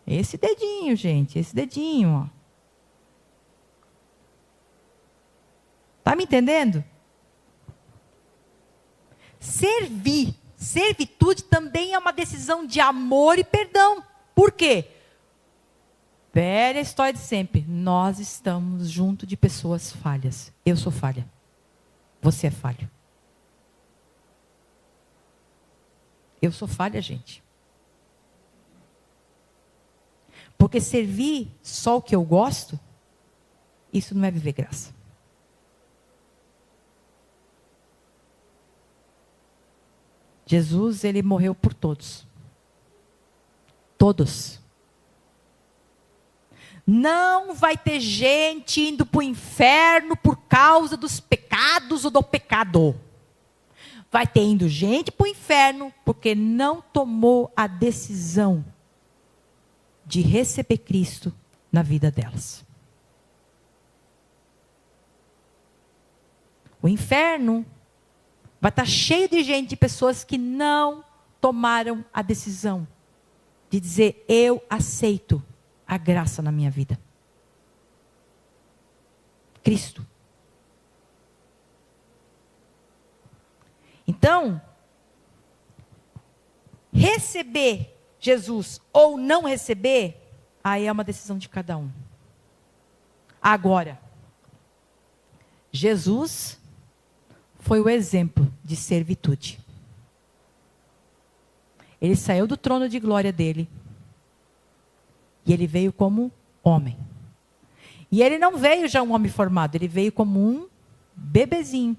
Esse dedinho, gente, esse dedinho, ó. Está me entendendo? Servir, servitude também é uma decisão de amor e perdão. Por quê? Velha história de sempre. Nós estamos junto de pessoas falhas. Eu sou falha. Você é falho. Eu sou falha, gente. Porque servir só o que eu gosto, isso não é viver graça. Jesus, ele morreu por todos. Todos. Não vai ter gente indo para o inferno por causa dos pecados ou do pecado. Vai ter indo gente para o inferno porque não tomou a decisão de receber Cristo na vida delas. O inferno vai estar cheio de gente, de pessoas que não tomaram a decisão de dizer, eu aceito a graça na minha vida. Cristo. Então, receber Jesus ou não receber, aí é uma decisão de cada um. Agora, Jesus foi o exemplo de servitude. Ele saiu do trono de glória dele. E ele veio como homem. E ele não veio já um homem formado, ele veio como um bebezinho.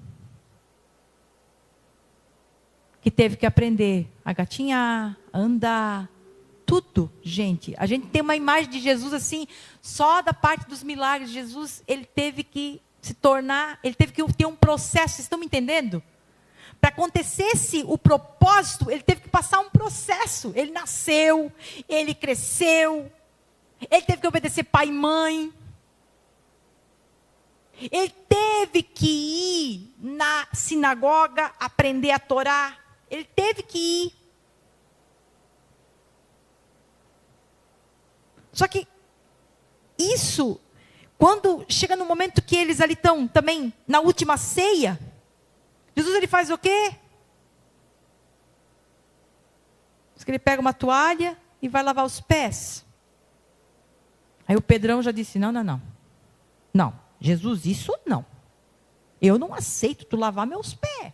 que teve que aprender a gatinhar, a andar, tudo, gente. A gente tem uma imagem de Jesus assim, só da parte dos milagres. Jesus, ele teve que se tornar, ele teve que ter um processo, vocês estão me entendendo? Para acontecesse o propósito, ele teve que passar um processo. Ele nasceu, ele cresceu, ele teve que obedecer pai e mãe. Ele teve que ir na sinagoga aprender a Torá. Ele teve que ir. Só que isso, quando chega no momento que eles ali estão também na última ceia, Jesus ele faz o quê? Diz que ele pega uma toalha e vai lavar os pés. Aí o Pedrão já disse, não. Não, Jesus, isso não. Eu não aceito tu lavar meus pés.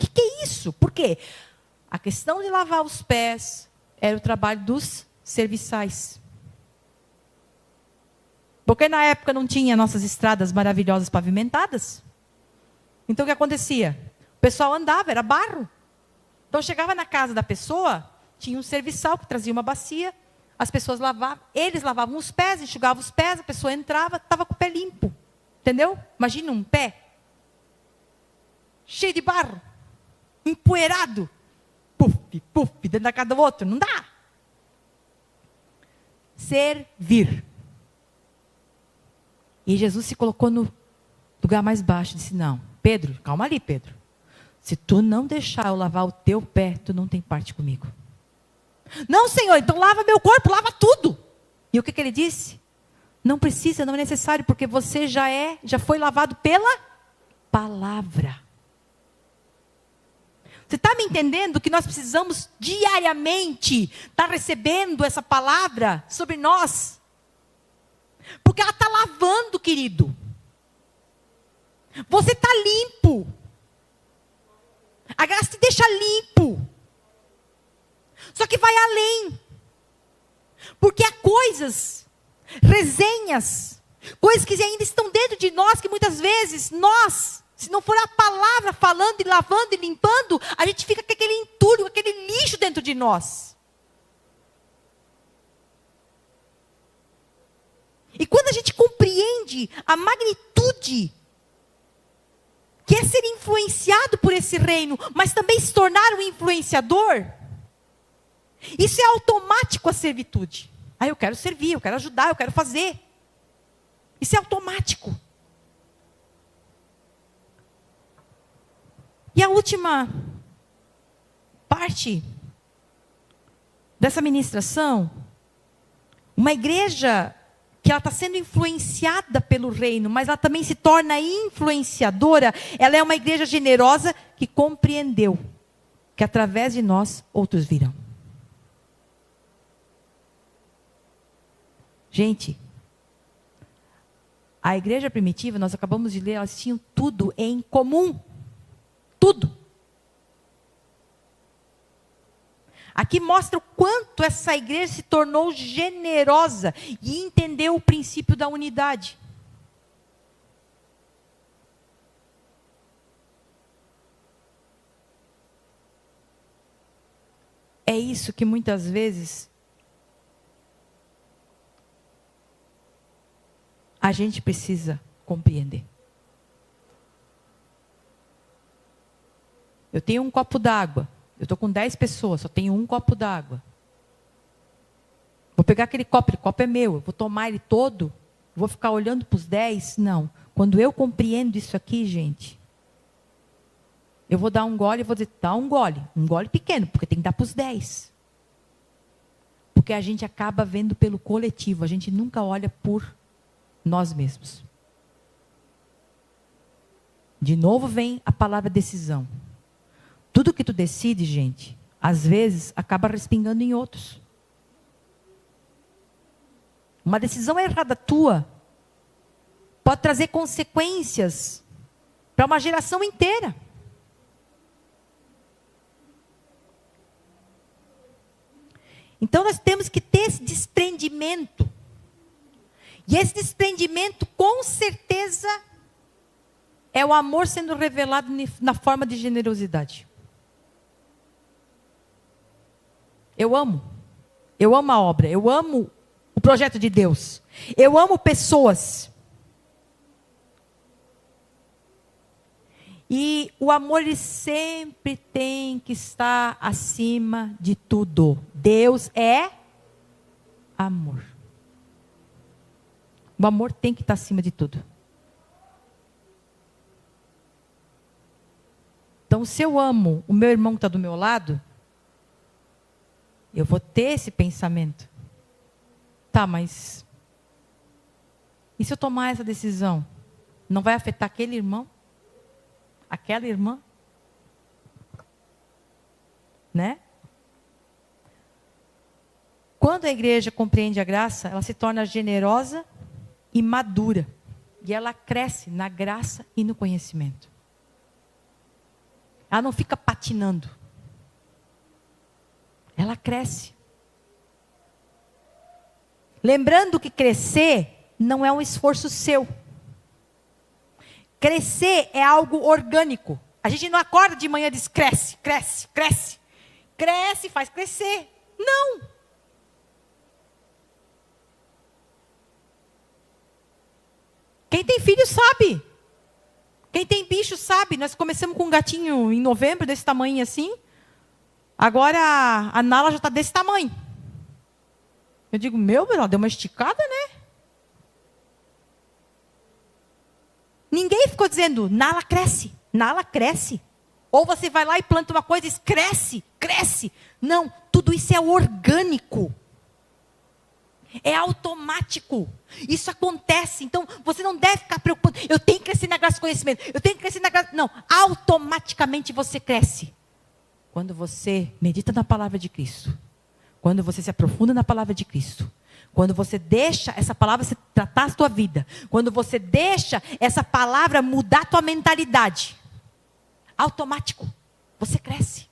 O que é isso? Por quê? A questão de lavar os pés era o trabalho dos serviçais. Porque na época não tinha nossas estradas maravilhosas pavimentadas. Então o que acontecia? O pessoal andava, era barro. Então chegava na casa da pessoa, tinha um serviçal que trazia uma bacia, as pessoas lavavam, eles lavavam os pés, enxugavam os pés, a pessoa entrava, estava com o pé limpo. Entendeu? Imagina um pé cheio de barro, empoeirado, puf, dentro da casa do outro, não dá. Servir. E Jesus se colocou no lugar mais baixo, disse, não, Pedro, calma ali, Pedro. Se tu não deixar eu lavar o teu pé, tu não tem parte comigo. Não, Senhor, então lava meu corpo, lava tudo. E o que ele disse? Não precisa, não é necessário, porque você já foi lavado pela palavra. Você está me entendendo que nós precisamos diariamente estar recebendo essa palavra sobre nós? Porque ela está lavando, querido. Você está limpo. A graça te deixa limpo. Só que vai além. Porque há coisas, resenhas, coisas que ainda estão dentro de nós, que muitas vezes nós, se não for a palavra falando e lavando e limpando, a gente fica com aquele entulho, aquele lixo dentro de nós. E quando a gente compreende a magnitude que é ser influenciado por esse reino, mas também se tornar um influenciador, isso é automático a servitude. Eu quero servir, eu quero ajudar, eu quero fazer. Isso é automático. E a última parte dessa ministração, uma igreja que ela está sendo influenciada pelo reino, mas ela também se torna influenciadora. Ela é uma igreja generosa que compreendeu que através de nós outros virão. Gente, a igreja primitiva, nós acabamos de ler, elas tinham tudo em comum. Tudo. Aqui mostra o quanto essa igreja se tornou generosa e entendeu o princípio da unidade. É isso que muitas vezes a gente precisa compreender. Eu tenho um copo d'água. Eu estou com 10 pessoas, só tenho um copo d'água. Vou pegar aquele copo é meu, eu vou tomar ele todo, vou ficar olhando para os 10? Não. Quando eu compreendo isso aqui, gente, eu vou dar um gole e vou dizer, dá um gole pequeno, porque tem que dar para os 10. Porque a gente acaba vendo pelo coletivo, a gente nunca olha por nós mesmos. De novo vem a palavra decisão. Tudo que tu decide, gente, às vezes acaba respingando em outros. Uma decisão errada tua pode trazer consequências para uma geração inteira. Então nós temos que ter esse desprendimento. E esse desprendimento, com certeza, é o amor sendo revelado na forma de generosidade. Eu amo. Eu amo a obra. Eu amo o projeto de Deus. Eu amo pessoas. E o amor, ele sempre tem que estar acima de tudo. Deus é amor. O amor tem que estar acima de tudo. Então, se eu amo o meu irmão que está do meu lado, eu vou ter esse pensamento. Tá, mas e se eu tomar essa decisão? Não vai afetar aquele irmão? Aquela irmã? Né? Quando a igreja compreende a graça, ela se torna generosa e madura. E ela cresce na graça e no conhecimento. Ela não fica patinando. Ela cresce. Lembrando que crescer não é um esforço seu. Crescer é algo orgânico. A gente não acorda de manhã e diz, cresce, cresce, cresce. Cresce e faz crescer. Não. Quem tem filho sabe. Quem tem bicho sabe. Nós começamos com um gatinho em novembro, desse tamanho assim. Agora a Nala já está desse tamanho. Eu digo, ela deu uma esticada, né? Ninguém ficou dizendo, Nala cresce, Nala cresce. Ou você vai lá e planta uma coisa e diz, cresce, cresce. Não, tudo isso é orgânico. É automático. Isso acontece. Então, você não deve ficar preocupado. Eu tenho que crescer na graça e conhecimento. Eu tenho que crescer na graça. Não, automaticamente você cresce. Quando você medita na palavra de Cristo. Quando você se aprofunda na palavra de Cristo. Quando você deixa essa palavra se tratar a tua vida. Quando você deixa essa palavra mudar a tua mentalidade. Automático. Você cresce.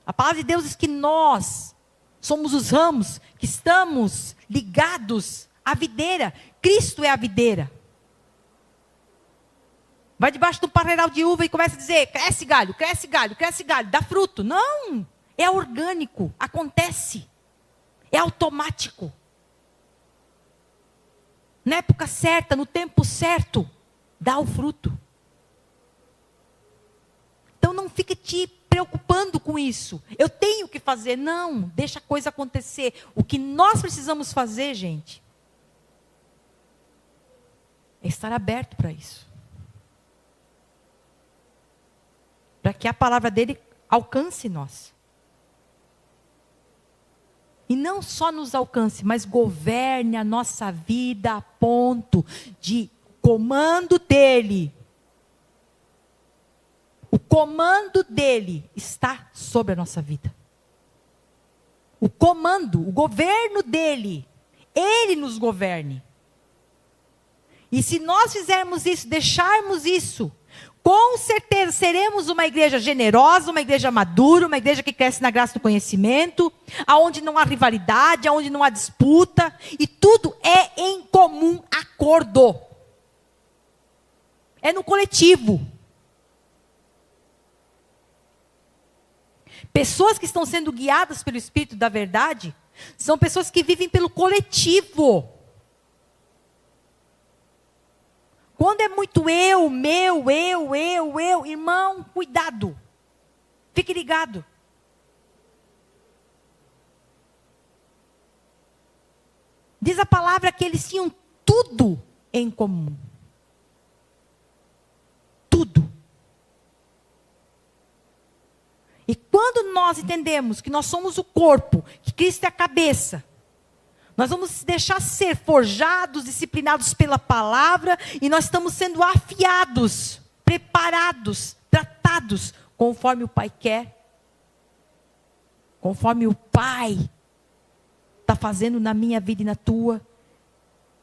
A palavra de Deus diz que nós somos os ramos que estamos ligados à videira. Cristo é a videira. Vai debaixo do parreiral de uva e começa a dizer, cresce galho, cresce galho, cresce galho, dá fruto. Não, é orgânico, acontece. É automático. Na época certa, no tempo certo, dá o fruto. Então não fique te preocupando com isso. Eu tenho que fazer. Não, deixa a coisa acontecer. O que nós precisamos fazer, gente, é estar aberto para isso. Para que a palavra dele alcance nós. E não só nos alcance, mas governe a nossa vida a ponto de comando dele. O comando dele está sobre a nossa vida. O comando, o governo dele, ele nos governe. E se nós fizermos isso, deixarmos isso, com certeza seremos uma igreja generosa, uma igreja madura, uma igreja que cresce na graça do conhecimento, aonde não há rivalidade, aonde não há disputa, e tudo é em comum acordo. É no coletivo. Pessoas que estão sendo guiadas pelo Espírito da verdade, são pessoas que vivem pelo coletivo. Quando é muito eu, meu, eu, irmão, cuidado. Fique ligado. Diz a palavra que eles tinham tudo em comum. Tudo. E quando nós entendemos que nós somos o corpo, que Cristo é a cabeça, nós vamos deixar ser forjados, disciplinados pela palavra, e nós estamos sendo afiados, preparados, tratados, conforme o Pai quer, conforme o Pai está fazendo na minha vida e na tua,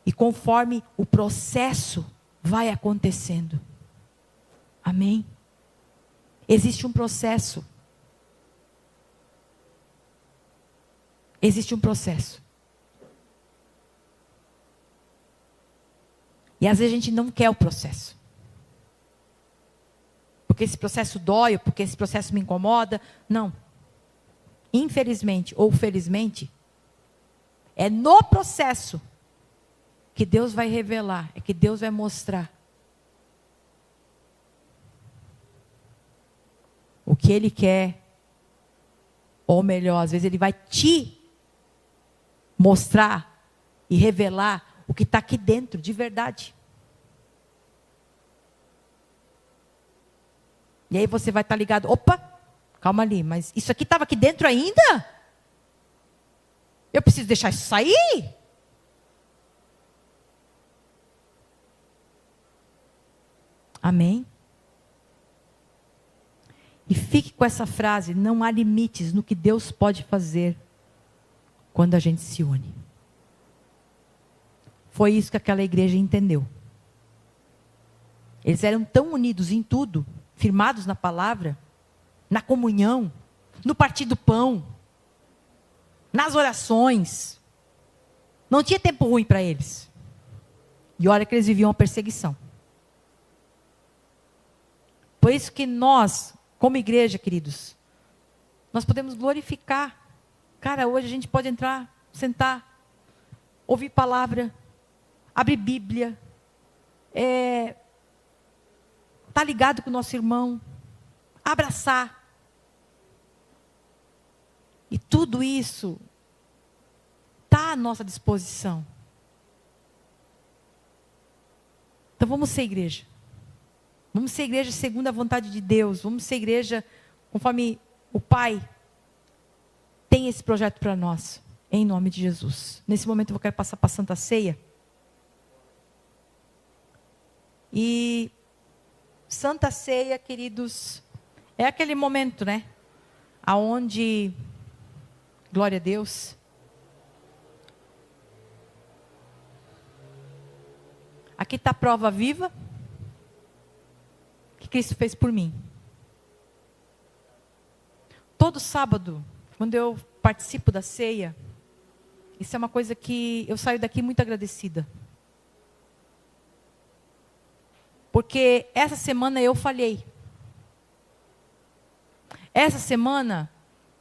e conforme o processo vai acontecendo. Amém? Existe um processo. Existe um processo. E às vezes a gente não quer o processo. Porque esse processo dói, ou porque esse processo me incomoda. Não. infelizmente ou felizmente, é no processo que Deus vai revelar, é que Deus vai mostrar o que Ele quer, ou melhor, às vezes Ele vai te mostrar e revelar o que está aqui dentro, de verdade. E aí você vai estar ligado, opa, calma ali, mas isso aqui estava aqui dentro ainda? Eu preciso deixar isso sair? Amém? E fique com essa frase, não há limites no que Deus pode fazer quando a gente se une. Foi isso que aquela igreja entendeu. Eles eram tão unidos em tudo, firmados na palavra, na comunhão, no partir do pão, nas orações. Não tinha tempo ruim para eles. E olha que eles viviam uma perseguição. Por isso que nós, como igreja, queridos, nós podemos glorificar. Cara, hoje a gente pode entrar, sentar, ouvir palavra, abrir Bíblia, tá ligado com o nosso irmão, abraçar. E tudo isso está à nossa disposição. Então vamos ser igreja. Vamos ser igreja segundo a vontade de Deus. Vamos ser igreja conforme o Pai tem esse projeto para nós. Em nome de Jesus. Nesse momento eu quero passar para a Santa Ceia. E Santa Ceia, queridos, é aquele momento, né? Aonde, glória a Deus, aqui está a prova viva que Cristo fez por mim. Todo sábado, quando eu participo da ceia, isso é uma coisa que eu saio daqui muito agradecida. Porque essa semana eu falhei. Essa semana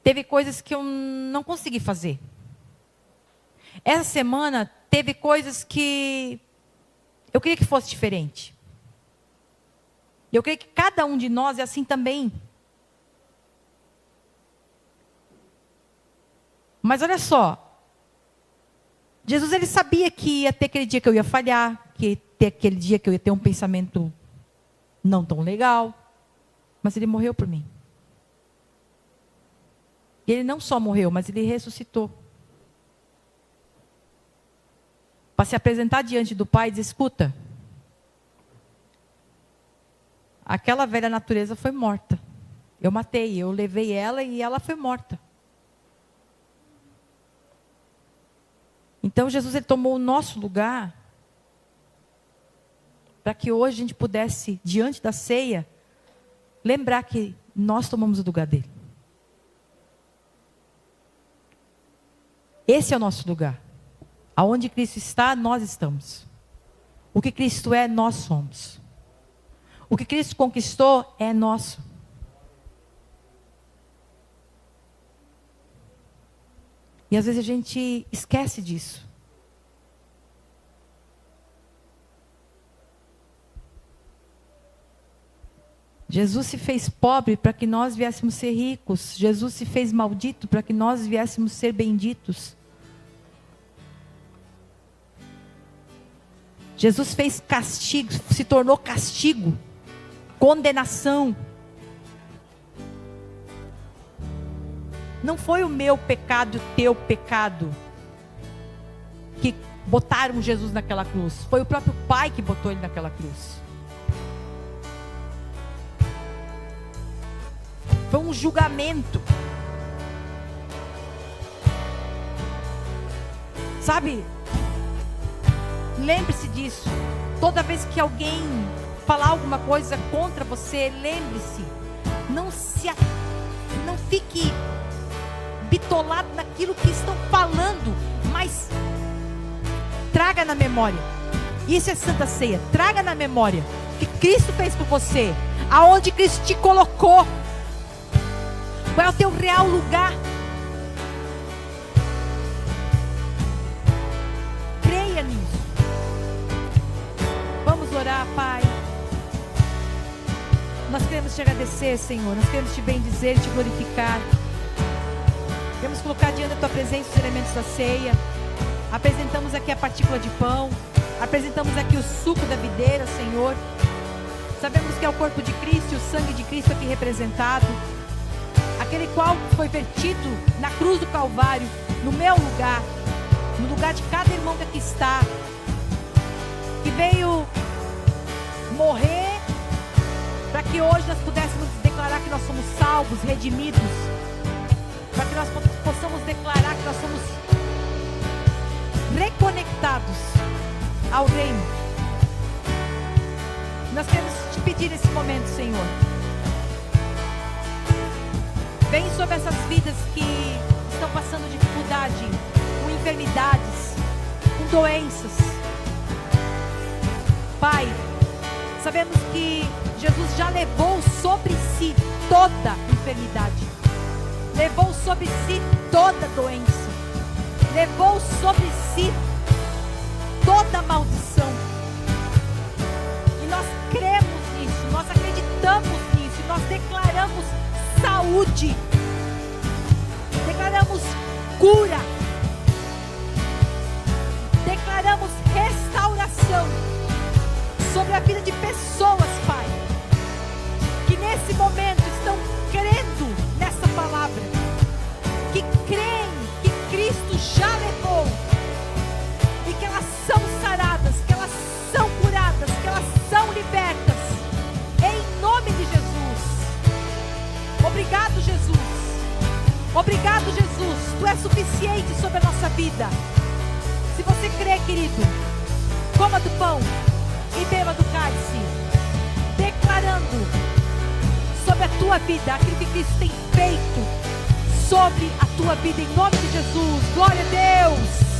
teve coisas que eu não consegui fazer. Essa semana teve coisas que eu queria que fosse diferente. Eu creio que cada um de nós é assim também. Mas olha só. Jesus, ele sabia que ia ter aquele dia que eu ia falhar, que ia ter aquele dia que eu ia ter um pensamento não tão legal. Mas ele morreu por mim. E ele não só morreu, mas ele ressuscitou. Para se apresentar diante do Pai e dizer, escuta, aquela velha natureza foi morta. Eu matei, eu levei ela e ela foi morta. Então Jesus, ele tomou o nosso lugar para que hoje a gente pudesse, diante da ceia, lembrar que nós tomamos o lugar dele. Esse é o nosso lugar. Aonde Cristo está, nós estamos. O que Cristo é, nós somos. O que Cristo conquistou é nosso. E às vezes a gente esquece disso. Jesus se fez pobre para que nós viéssemos ser ricos. Jesus se fez maldito para que nós viéssemos ser benditos. Jesus fez castigo, se tornou castigo, condenação. Não foi o meu pecado, o teu pecado, que botaram Jesus naquela cruz. Foi o próprio Pai que botou ele naquela cruz. Foi um julgamento. Sabe? Lembre-se disso. Toda vez que alguém falar alguma coisa contra você, lembre-se. Não fique bitolado naquilo que estão falando, mas traga na memória. Isso é Santa Ceia. Traga na memória o que Cristo fez por você, aonde Cristo te colocou, qual é o teu real lugar. Creia nisso. Vamos orar, Pai. Nós queremos te agradecer, Senhor. Nós queremos te bendizer, te glorificar. Queremos colocar diante da tua presença os elementos da ceia. Apresentamos aqui a partícula de pão. Apresentamos aqui o suco da videira, Senhor. Sabemos que é o corpo de Cristo e o sangue de Cristo aqui representado. Aquele qual foi vertido na cruz do Calvário, no meu lugar, no lugar de cada irmão que aqui está, que veio morrer para que hoje nós pudéssemos declarar que nós somos salvos, redimidos, para que nós possamos declarar que nós somos reconectados ao reino. Nós queremos te pedir nesse momento, Senhor, vem sobre essas vidas que estão passando dificuldade, com enfermidades, com doenças. Pai, sabemos que Jesus já levou sobre si toda enfermidade, levou sobre si toda doença, levou sobre si toda maldição. E nós cremos nisso, nós acreditamos nisso, e nós declaramos saúde, declaramos cura, declaramos restauração sobre a vida de pessoas, Pai, que nesse momento estão crendo nessa palavra, que creem que Cristo já levou e que elas são saradas, que elas são curadas, que elas são libertas, em nome de Jesus. Obrigado, Jesus. Obrigado, Jesus. Tu és suficiente sobre a nossa vida. Se você crê, querido, coma do pão e beba do cálice, declarando sobre a tua vida aquilo que Cristo tem feito sobre a tua vida, em nome de Jesus. Glória a Deus.